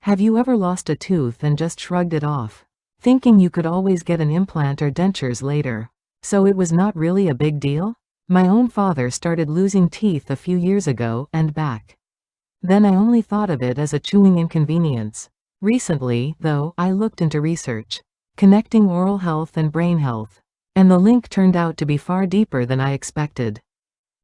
Have you ever lost a tooth and just shrugged it off, thinking you could always get an implant or dentures later? So it was not really a big deal? My own father started losing teeth a few years ago, and back then I only thought of it as a chewing inconvenience. Recently, though, I looked into research connecting oral health and brain health, and the link turned out to be far deeper than I expected.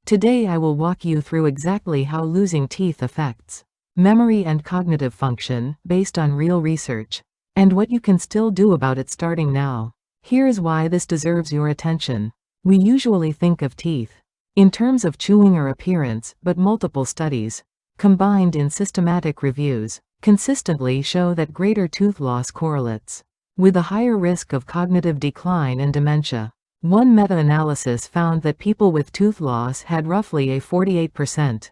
Today I will walk you through exactly how losing teeth affects memory and cognitive function, based on real research, and what you can still do about it starting now. Here is why this deserves your attention. We usually think of teeth in terms of chewing or appearance, but multiple studies, combined in systematic reviews, consistently show that greater tooth loss correlates with a higher risk of cognitive decline and dementia. One meta-analysis found that people with tooth loss had roughly a 48%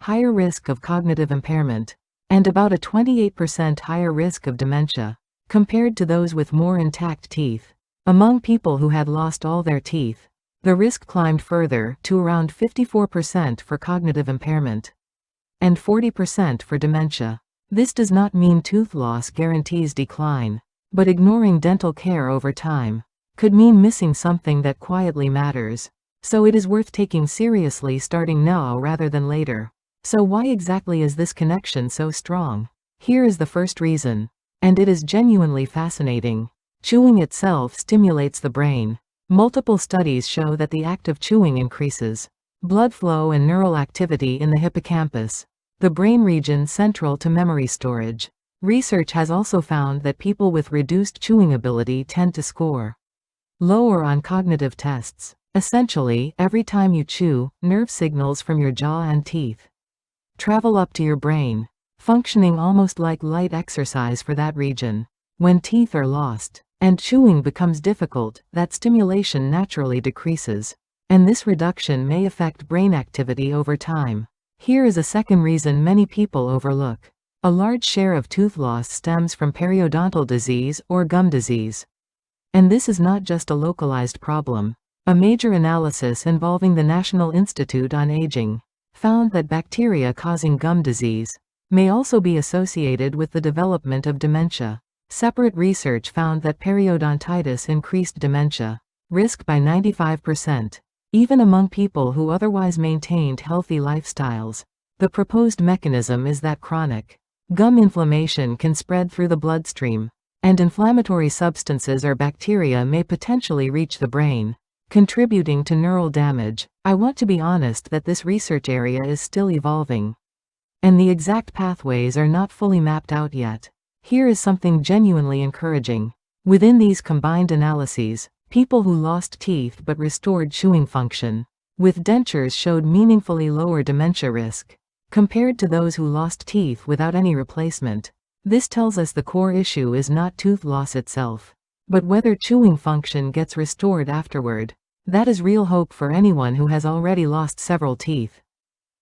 higher risk of cognitive impairment, and about a 28% higher risk of dementia, compared to those with more intact teeth. Among people who had lost all their teeth, the risk climbed further to around 54% for cognitive impairment and 40% for dementia. This does not mean tooth loss guarantees decline, but ignoring dental care over time could mean missing something that quietly matters. So it is worth taking seriously starting now rather than later. So why exactly is this connection so strong? Here is the first reason, and it is genuinely fascinating. Chewing itself stimulates the brain. Multiple studies show that the act of chewing increases blood flow and neural activity in the hippocampus, the brain region central to memory storage. Research has also found that people with reduced chewing ability tend to score lower on cognitive tests. Essentially, every time you chew, nerve signals from your jaw and teeth travel up to your brain, functioning almost like light exercise for that region. When teeth are lost, and chewing becomes difficult, that stimulation naturally decreases, and this reduction may affect brain activity over time. Here is a second reason many people overlook. A large share of tooth loss stems from periodontal disease or gum disease. And this is not just a localized problem. A major analysis involving the National Institute on Aging found that bacteria causing gum disease may also be associated with the development of dementia. Separate research found that periodontitis increased dementia risk by 95%, even among people who otherwise maintained healthy lifestyles. The proposed mechanism is that chronic gum inflammation can spread through the bloodstream, and inflammatory substances or bacteria may potentially reach the brain, contributing to neural damage. I want to be honest that this research area is still evolving, and the exact pathways are not fully mapped out yet. Here is something genuinely encouraging. Within these combined analyses, people who lost teeth but restored chewing function with dentures showed meaningfully lower dementia risk compared to those who lost teeth without any replacement. This tells us the core issue is not tooth loss itself, but whether chewing function gets restored afterward. That is real hope for anyone who has already lost several teeth.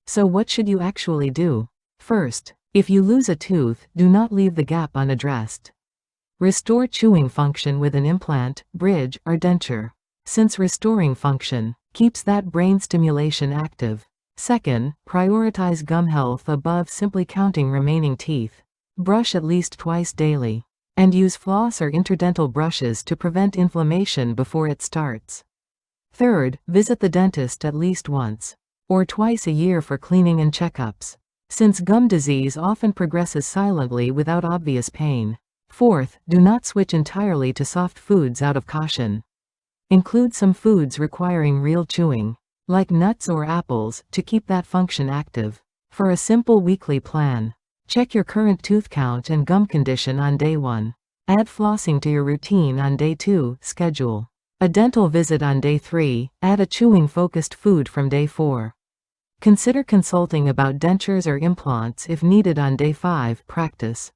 So what should you actually do? First, if you lose a tooth, do not leave the gap unaddressed. Restore chewing function with an implant, bridge, or denture, since restoring function keeps that brain stimulation active. Second, prioritize gum health above simply counting remaining teeth. Brush at least twice daily, and use floss or interdental brushes to prevent inflammation before it starts. Third, visit the dentist at least once or twice a year for cleaning and checkups, since gum disease often progresses silently without obvious pain. Fourth, do not switch entirely to soft foods out of caution. Include some foods requiring real chewing, like nuts or apples, to keep that function active. For a simple weekly plan, check your current tooth count and gum condition on day 1. Add flossing to your routine on day 2, schedule a dental visit on day 3, add a chewing-focused food from day 4. Consider consulting about dentures or implants if needed on day 5, practice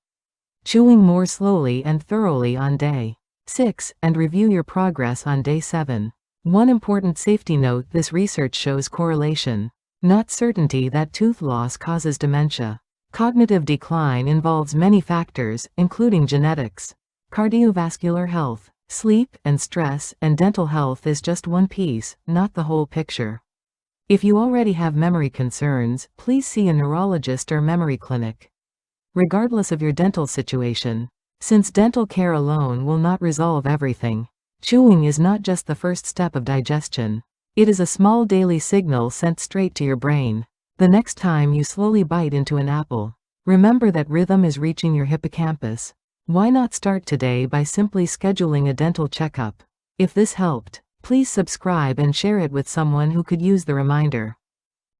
chewing more slowly and thoroughly on day 6, and review your progress on day 7. One important safety note: this research shows correlation, not certainty, that tooth loss causes dementia. Cognitive decline involves many factors, including genetics, cardiovascular health, sleep and stress, and dental health is just one piece, not the whole picture. If you already have memory concerns, please see a neurologist or memory clinic. regardless of your dental situation. Since dental care alone will not resolve everything, chewing is not just the first step of digestion. It is a small daily signal sent straight to your brain. The next time you slowly bite into an apple, remember that rhythm is reaching your hippocampus. Why not start today by simply scheduling a dental checkup? If this helped, please subscribe and share it with someone who could use the reminder.